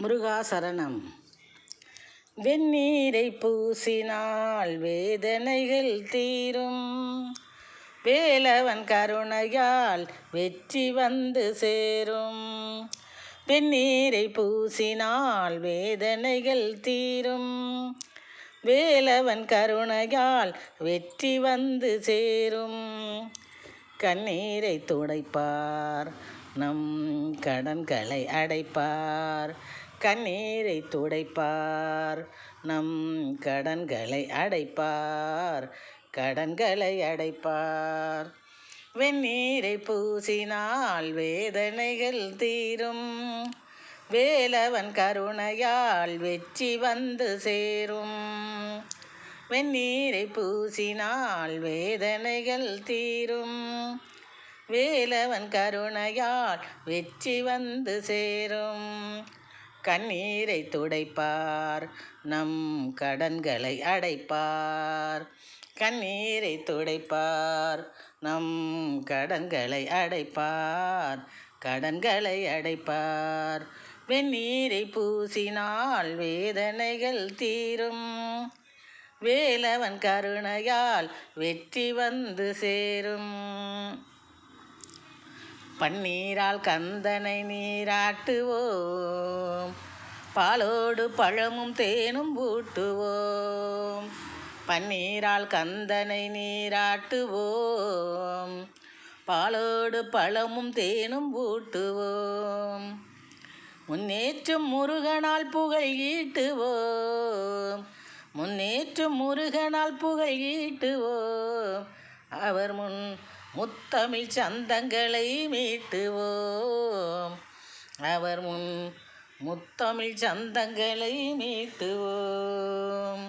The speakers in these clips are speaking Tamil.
முருகாசரணம். வெந்நீரை பூசினால் வேதனைகள் தீரும், வேலவன் கருணையால் வெற்றி வந்து சேரும். வெந்நீரை பூசினால் வேதனைகள் தீரும், வேலவன் கருணையால் வெற்றி வந்து சேரும். கண்ணீரை துடைப்பார், நம் கடன்களை அடைப்பார். கண்ணீரை துடைப்பார், நம் கடன்களை அடைப்பார். கடன்களை அடைப்பார். வெந்நீரை பூசினால் வேதனைகள் தீரும், வேலவன் கருணையால் வெற்றி வந்து சேரும். வெந்நீரை பூசினால் வேதனைகள் தீரும், வேலவன் கருணையால் வெற்றி வந்து சேரும். கண்ணீரை துடைப்பார், நம் கடன்களை அடைப்பார். கண்ணீரை துடைப்பார், நம் கடன்களை அடைப்பார். கடன்களை அடைப்பார். வெந்நீரை பூசினால் வேதனைகள் தீரும், வேலவன் கருணையால் வெற்றி வந்து சேரும். பன்னீரால் கந்தனை நீராட்டுவோம், பாலோடு பழமும் தேனும் ஊட்டுவோம். பன்னீரால் கந்தனை நீராட்டுவோம், பாலோடு பழமும் தேனும் ஊட்டுவோம். முன்னேற்றும் முருகனால் புகழ் ஈட்டுவோம், முன்னேற்றும் முருகனால் புகழ் ஈட்டுவோம். அவர் முன் முத்தமிழ் சந்தங்களை மீட்டுவோம், அவர் முன் முத்தமிழ் சந்தங்களை மீட்டுவோம்.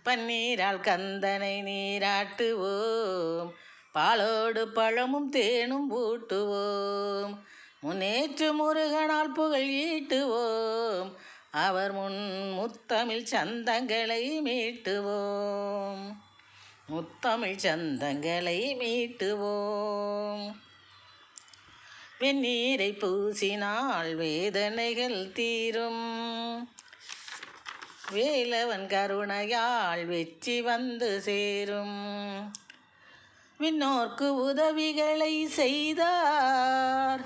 பன்னீரால் கந்தனை நீராட்டுவோம், பாலோடு பழமும் தேனும் ஊட்டுவோம். முன்னேற்று முருகனால் புகழ் ஈட்டுவோம், அவர் முன் முத்தமிழ் சந்தங்களை மீட்டுவோம். முத்தமிழ் சந்தங்களை மீட்டுவோம். வெந்நீரை பூசினால் வேதனைகள் தீரும், வேலவன் கருணையால் வெற்றி வந்து சேரும். விண்ணோர்க்கு உதவிகளை செய்தார்,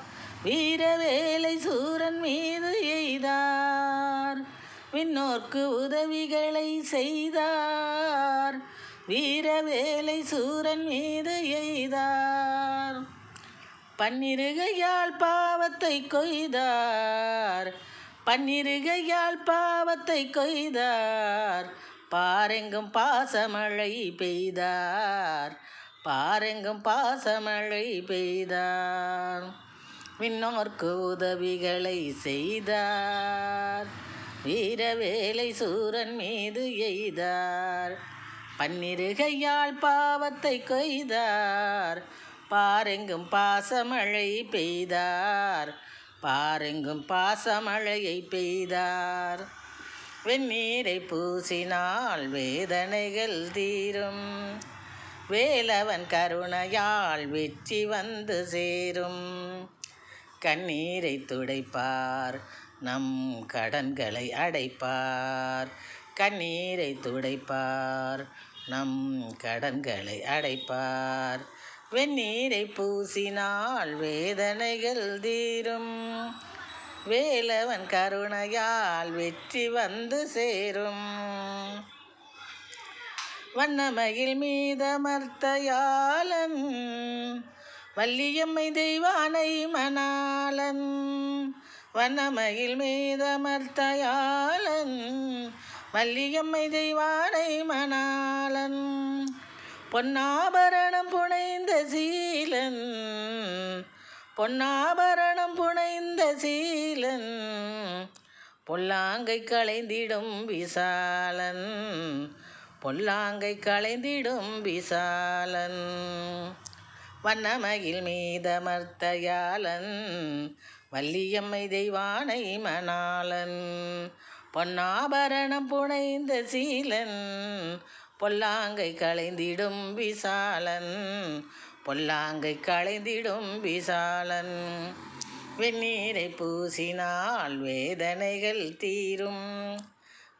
வீரவேலை சூரன் மீது எய்தார். விண்ணோர்க்கு உதவிகளை செய்தார், வீரவேலை சூரன் மீது எய்தார். பன்னிருகையால் பாவத்தை கொய்தார், பன்னிருகையால் பாவத்தை கொய்தார். பாரெங்கும் பாசமழை பெய்தார், பாரெங்கும் பாசமழை பெய்தார். விண்ணோர்க்கு உதவிகளை செய்தார், வீரவேலை சூரன் மீது எய்தார். பன்னிருகையால் பாவத்தை கொய்தார், பாரெங்கும் பாசமழை பெய்தார், பாரெங்கும் பாசமழையை பெய்தார். வெந்நீரை பூசினால் வேதனைகள் தீரும், வேலவன் கருணையால் வெற்றி வந்து சேரும். கண்ணீரை துடைப்பார், நம் கடன்களை அடைப்பார். கண்ணீரை துடைப்பார், நம் கடன்களை அடைப்பார். வெந்நீரை பூசினால் வேதனைகள் தீரும், வேலவன் கருணையால் வெற்றி வந்து சேரும். வண்ணமயில் மீதமர்த்தயாளன், வள்ளியம்மை தெய்வானை மணாளன். வண்ணமயில் மீதமர்த்தயாளன், வள்ளியம்மை தெய்வானை மணாளன். பொன்னாபரணம் புனைந்த சீலன், பொன்னாபரணம் புனைந்த சீலன். பொல்லாங்கை களைந்திடும் விசாலன், பொல்லாங்கை களைந்திடும் விசாலன். வண்ணமயில் மீதமர்த்தயாளன், வள்ளியம்மை தெய்வானை மணாளன். பொன்னாபரணம் புனைந்த சீலன், பொல்லாங்கை களைந்திடும் விசாலன், பொல்லாங்கை களைந்திடும் விசாலன். வெந்நீரை பூசினால் வேதனைகள் தீரும்.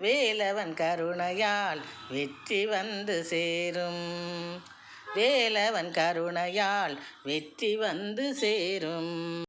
வேலவன் கருணையால் வெற்றி வந்து சேரும். வேலவன் கருணையால் வெற்றி வந்து சேரும்.